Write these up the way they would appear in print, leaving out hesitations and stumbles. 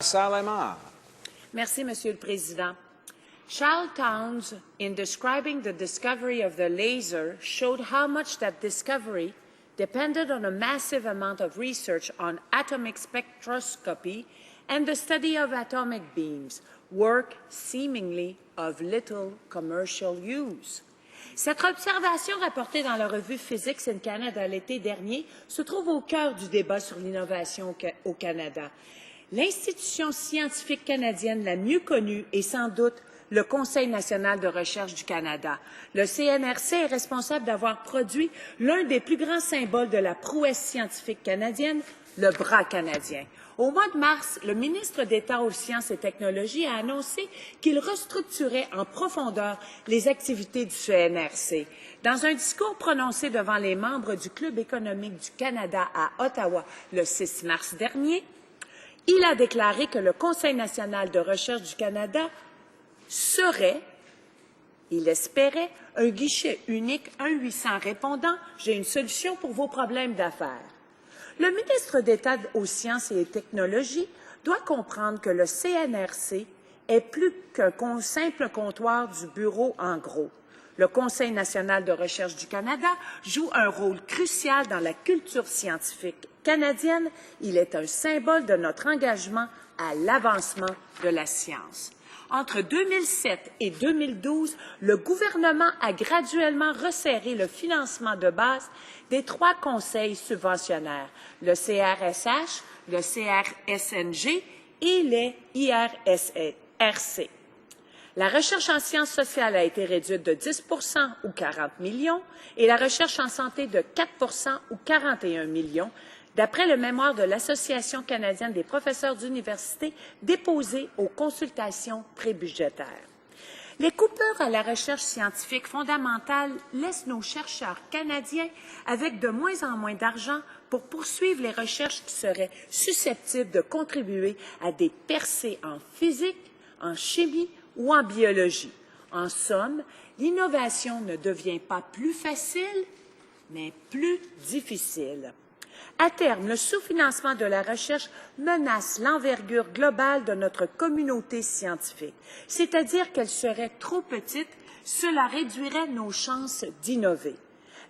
Salema. Merci, Monsieur le Président. Charles Townes, in describing the discovery of the laser, showed how much that discovery depended on a massive amount of research on atomic spectroscopy and the study of atomic beams, work seemingly of little commercial use. Cette observation rapportée dans la revue Physics in Canada l'été dernier se trouve au cœur du débat sur l'innovation au Canada. L'institution scientifique canadienne la mieux connue est sans doute le Conseil national de recherche du Canada. Le CNRC est responsable d'avoir produit l'un des plus grands symboles de la prouesse scientifique canadienne, le bras canadien. Au mois de mars, le ministre d'État aux sciences et technologies a annoncé qu'il restructurait en profondeur les activités du CNRC. Dans un discours prononcé devant les membres du Club économique du Canada à Ottawa le 6 mars dernier, il a déclaré que le Conseil national de recherche du Canada serait, il espérait, un guichet unique, 1-800 répondants « J'ai une solution pour vos problèmes d'affaires ». Le ministre d'État aux sciences et technologies doit comprendre que le CNRC est plus qu'un simple comptoir du bureau en gros. Le Conseil national de recherche du Canada joue un rôle crucial dans la culture scientifique canadienne. Il est un symbole de notre engagement à l'avancement de la science. Entre 2007 et 2012, le gouvernement a graduellement resserré le financement de base des 3 conseils subventionnaires, le CRSH, le CRSNG et les IRSRC. La recherche en sciences sociales a été réduite de 10 ou 40 millions et la recherche en santé de 4 ou 41 millions, d'après le mémoire de l'Association canadienne des professeurs d'université déposé aux consultations prébudgétaires. Les coupures à la recherche scientifique fondamentale laissent nos chercheurs canadiens avec de moins en moins d'argent pour poursuivre les recherches qui seraient susceptibles de contribuer à des percées en physique, en chimie ou en biologie. En somme, l'innovation ne devient pas plus facile, mais plus difficile. À terme, le sous-financement de la recherche menace l'envergure globale de notre communauté scientifique, c'est-à-dire qu'elle serait trop petite, cela réduirait nos chances d'innover.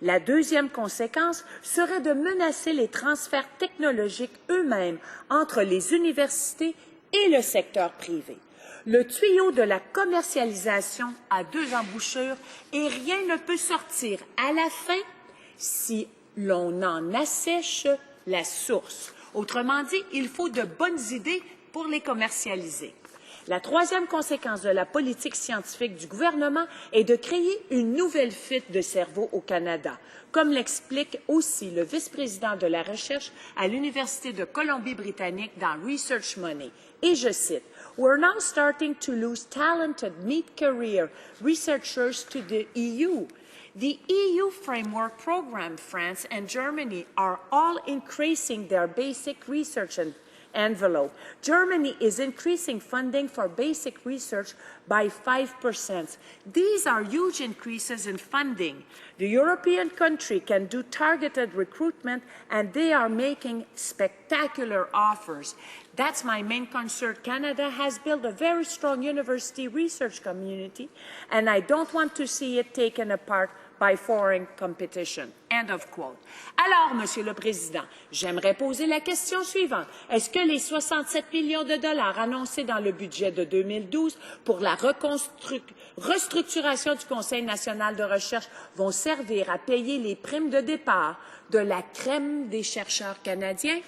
La deuxième conséquence serait de menacer les transferts technologiques eux-mêmes entre les universités et le secteur privé. Le tuyau de la commercialisation a 2 embouchures et rien ne peut sortir à la fin si l'on en assèche la source. Autrement dit, il faut de bonnes idées pour les commercialiser. La troisième conséquence de la politique scientifique du gouvernement est de créer une nouvelle fuite de cerveau au Canada, comme l'explique aussi le vice-président de la recherche à l'Université de Colombie-Britannique dans Research Money. Et je cite, « We're now starting to lose talented mid-career researchers to the EU. The EU framework program, France and Germany are all increasing their basic research envelope. Germany is increasing funding for basic research by 5%. These are huge increases in funding. The European country can do targeted recruitment, and they are making spectacular offers. That's my main concern. Canada has built a very strong university research community, and I don't want to see it taken apart by foreign competition. End of quote. Alors, Monsieur le Président, j'aimerais poser la question suivante. Est-ce que les 67 millions de dollars annoncés dans le budget de 2012 pour la restructuration du Conseil national de recherche vont servir à payer les primes de départ de la crème des chercheurs canadiens?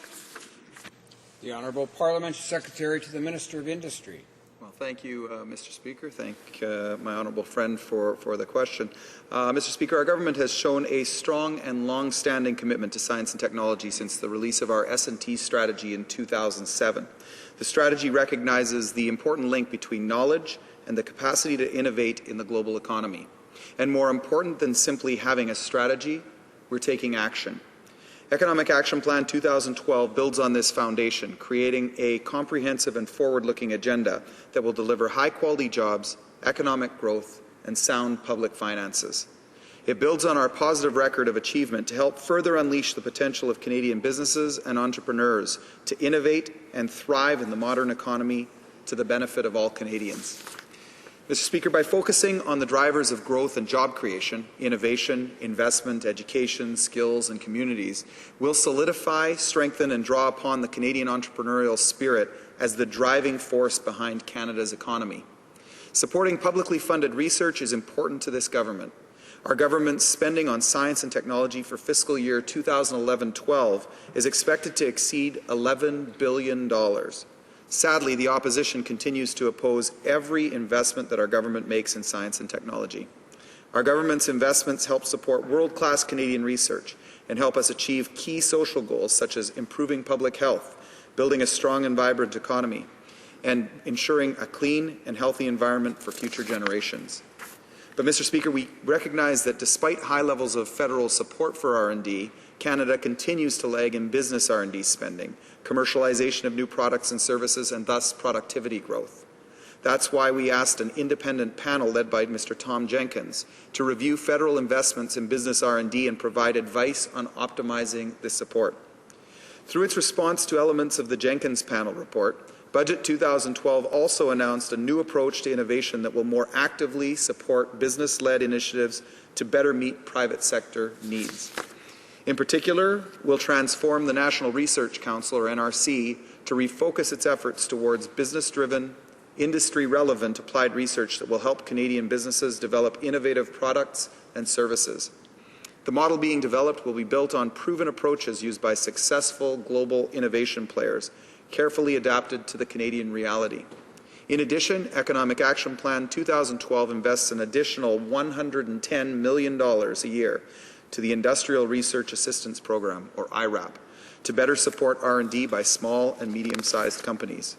The Honourable Parliamentary Secretary to the Minister of Industry. Well, thank you, Mr. Speaker. Thank my honourable friend for the question. Mr. Speaker, our government has shown a strong and long-standing commitment to science and technology since the release of our S&T strategy in 2007. The strategy recognizes the important link between knowledge and the capacity to innovate in the global economy. And more important than simply having a strategy, we're taking action. Economic Action Plan 2012 builds on this foundation, creating a comprehensive and forward-looking agenda that will deliver high-quality jobs, economic growth, and sound public finances. It builds on our positive record of achievement to help further unleash the potential of Canadian businesses and entrepreneurs to innovate and thrive in the modern economy to the benefit of all Canadians. Mr. Speaker, by focusing on the drivers of growth and job creation, innovation, investment, education, skills, and communities, we'll solidify, strengthen, and draw upon the Canadian entrepreneurial spirit as the driving force behind Canada's economy. Supporting publicly funded research is important to this government. Our government's spending on science and technology for fiscal year 2011-12 is expected to exceed $11 billion. Sadly, the opposition continues to oppose every investment that our government makes in science and technology. Our government's investments help support world-class Canadian research and help us achieve key social goals such as improving public health, building a strong and vibrant economy, and ensuring a clean and healthy environment for future generations. But, Mr. Speaker, we recognize that despite high levels of federal support for R&D, Canada continues to lag in business R&D spending, commercialization of new products and services, and thus productivity growth. That's why we asked an independent panel led by Mr. Tom Jenkins to review federal investments in business R&D and provide advice on optimizing this support. Through its response to elements of the Jenkins panel report, Budget 2012 also announced a new approach to innovation that will more actively support business-led initiatives to better meet private sector needs. In particular, we'll transform the National Research Council, or NRC, to refocus its efforts towards business-driven, industry-relevant applied research that will help Canadian businesses develop innovative products and services. The model being developed will be built on proven approaches used by successful global innovation players, carefully adapted to the Canadian reality. In addition, Economic Action Plan 2012 invests an additional $110 million a year to the Industrial Research Assistance Program, or IRAP, to better support R&D by small and medium-sized companies.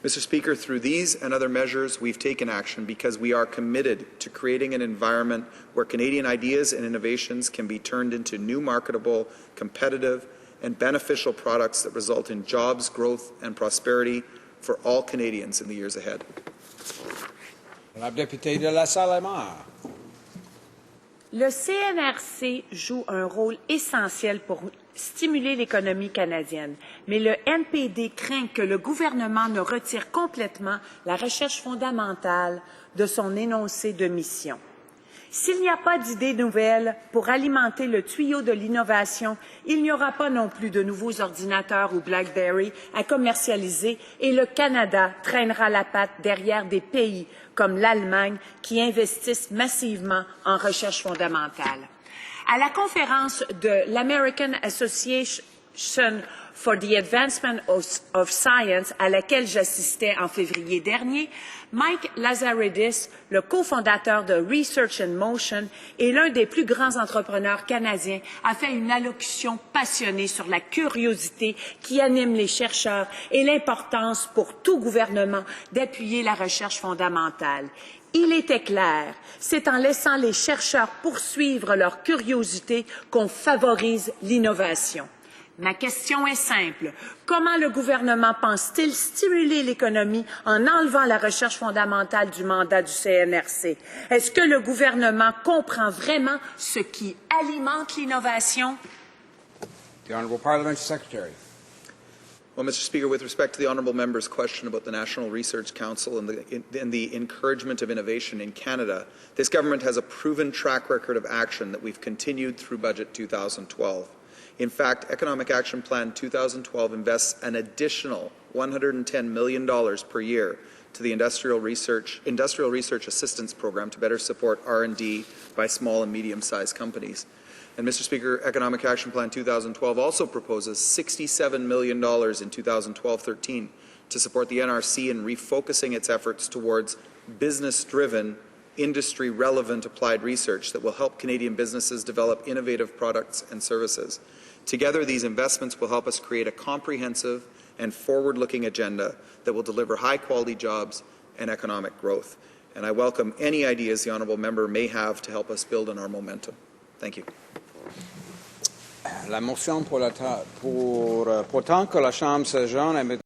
Mr. Speaker, through these and other measures, we've taken action because we are committed to creating an environment where Canadian ideas and innovations can be turned into new marketable, competitive, and beneficial products that result in jobs, growth, and prosperity for all Canadians in the years ahead. La députée de La Salle-Aymar. Le CNRC joue un rôle essentiel pour stimuler l'économie canadienne, mais le NPD craint que le gouvernement ne retire complètement la recherche fondamentale de son énoncé de mission. S'il n'y a pas d'idées nouvelles pour alimenter le tuyau de l'innovation, il n'y aura pas non plus de nouveaux ordinateurs ou BlackBerry à commercialiser et le Canada traînera la patte derrière des pays comme l'Allemagne qui investissent massivement en recherche fondamentale. À la conférence de l'American Association for the Advancement of Science, à laquelle j'assistais en février dernier, Mike Lazaridis, le cofondateur de Research in Motion et l'un des plus grands entrepreneurs canadiens, a fait une allocution passionnée sur la curiosité qui anime les chercheurs et l'importance pour tout gouvernement d'appuyer la recherche fondamentale. Il était clair, c'est en laissant les chercheurs poursuivre leur curiosité qu'on favorise l'innovation. Ma question est simple. Comment le gouvernement pense-t-il stimuler l'économie en enlevant la recherche fondamentale du mandat du CNRC? Est-ce que le gouvernement comprend vraiment ce qui alimente l'innovation? The Honourable Parliamentary Secretary. Well, Mr. Speaker, with respect to the honourable member's question about the National Research Council and the encouragement of innovation in Canada, this government has a proven track record of action that we've continued through Budget 2012. In fact, Economic Action Plan 2012 invests an additional $110 million per year to the Industrial Research Assistance Program to better support R&D by small and medium-sized companies. And, Mr. Speaker, Economic Action Plan 2012 also proposes $67 million in 2012-13 to support the NRC in refocusing its efforts towards business-driven, industry-relevant applied research that will help Canadian businesses develop innovative products and services. Together, these investments will help us create a comprehensive and forward-looking agenda that will deliver high-quality jobs and economic growth. And I welcome any ideas the honourable member may have to help us build on our momentum. Thank you. La motion pour autant que la Chambre s'adjoint